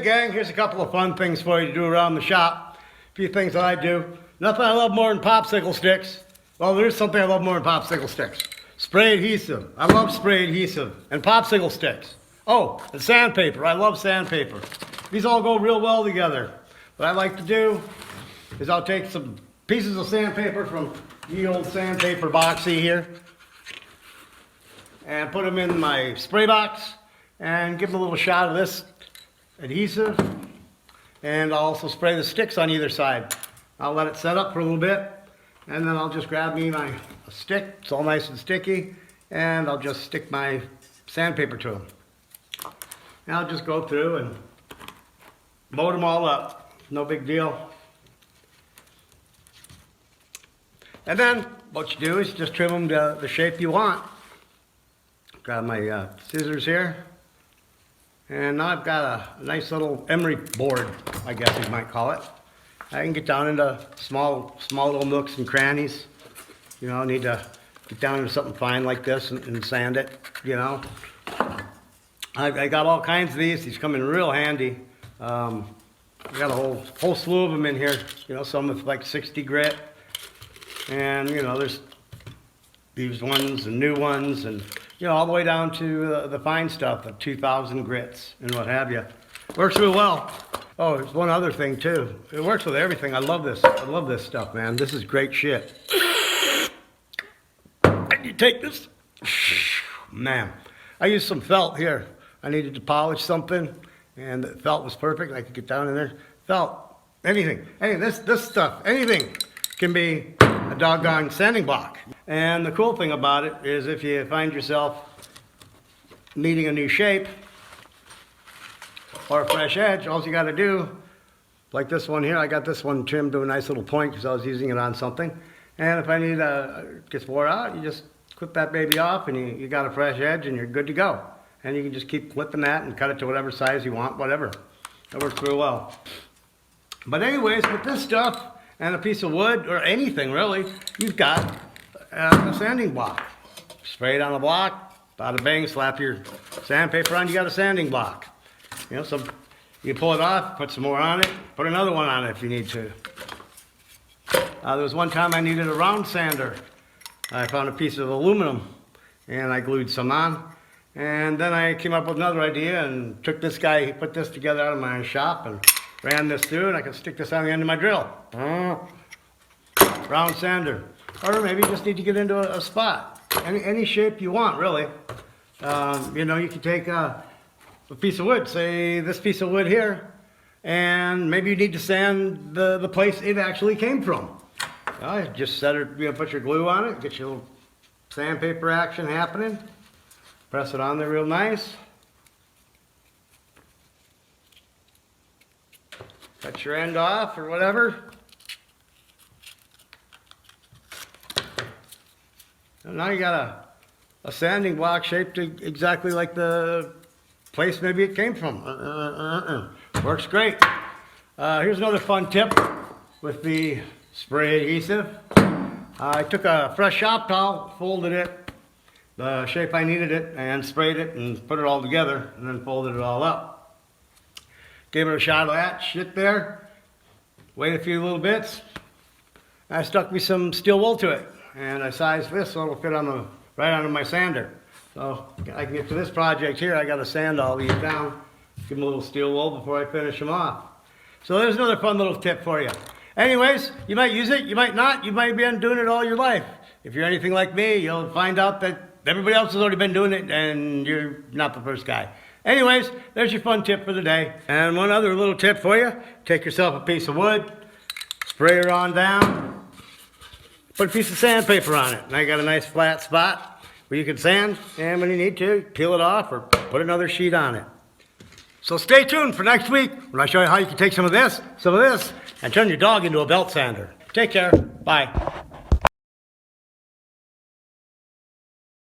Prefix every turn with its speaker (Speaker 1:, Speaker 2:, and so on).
Speaker 1: Okay, gang, here's a couple of fun things for you to do around the shop. A few things that I do. Nothing I love more than popsicle sticks. Well, there's something I love more than popsicle sticks. Spray adhesive. I love spray adhesive. And popsicle sticks. Oh, and sandpaper. I love sandpaper. These all go real well together. What I like to do is I'll take some pieces of sandpaper from the old sandpaper boxy here and put them in my spray box and give them a little shot of this adhesive, and I'll also spray the sticks on either side. I'll let it set up for a little bit, and then I'll just grab me my stick, it's all nice and sticky, and I'll just stick my sandpaper to them. And I'll just go through and load them all up, no big deal. And then what you do is just trim them to the shape you want. Grab my scissors here. And now I've got a nice little emery board, I guess you might call it. I can get down into small little nooks and crannies. You know, I need to get down into something fine like this and sand it, you know. I got all kinds of these. These come in real handy. I got a whole slew of them in here. You know, some with like 60 grit. And, you know, there's these ones and new ones and, you know, all the way down to the fine stuff, the 2,000 grits and what have you. Works real well. Oh, there's one other thing too. It works with everything. I love this. I love this stuff, man. This is great shit. And you take this. Man, I used some felt here. I needed to polish something, and the felt was perfect. I could get down in there. Felt, anything. This stuff, anything can be a doggone sanding block. And the cool thing about it is if you find yourself needing a new shape or a fresh edge, all you got to do, like this one here, I got this one trimmed to a nice little point because I was using it on something. And if I need gets wore out, you just clip that baby off and you got a fresh edge and you're good to go. And you can just keep clipping that and cut it to whatever size you want, whatever. That works real well. But anyways, with this stuff and a piece of wood or anything really, you've got a sanding block. Spray it on the block, bada bang, slap your sandpaper on, you got a sanding block. You know, so you pull it off, put some more on it, put another one on it if you need to. There was one time I needed a round sander. I found a piece of aluminum and I glued some on. And then I came up with another idea and took this guy, he put this together out of my shop and ran this through, and I could stick this on the end of my drill. Round sander. Or maybe you just need to get into a spot. Any shape you want, really. You know, you could take a piece of wood, say this piece of wood here, and maybe you need to sand the place it actually came from. Just set it, you know, put your glue on it, get your little sandpaper action happening. Press it on there real nice. Cut your end off or whatever. And now you got a sanding block shaped exactly like the place maybe it came from. Works great. Here's another fun tip with the spray adhesive. I took a fresh shop towel, folded it the shape I needed it, and sprayed it and put it all together, and then folded it all up. Gave it a shot of that shit there. Waited a few little bits. I stuck me some steel wool to it, and I sized this so it'll fit on right onto my sander. So I can get to this project here. I got to sand all these down. Give them a little steel wool before I finish them off. So there's another fun little tip for you. Anyways, you might use it, you might not. You might be doing it all your life. If you're anything like me, you'll find out that everybody else has already been doing it and you're not the first guy. Anyways, there's your fun tip for the day. And one other little tip for you. Take yourself a piece of wood, spray it on down, put a piece of sandpaper on it. Now you got a nice flat spot where you can sand, and when you need to, peel it off or put another sheet on it. So stay tuned for next week when I show you how you can take some of this, and turn your dog into a belt sander. Take care. Bye.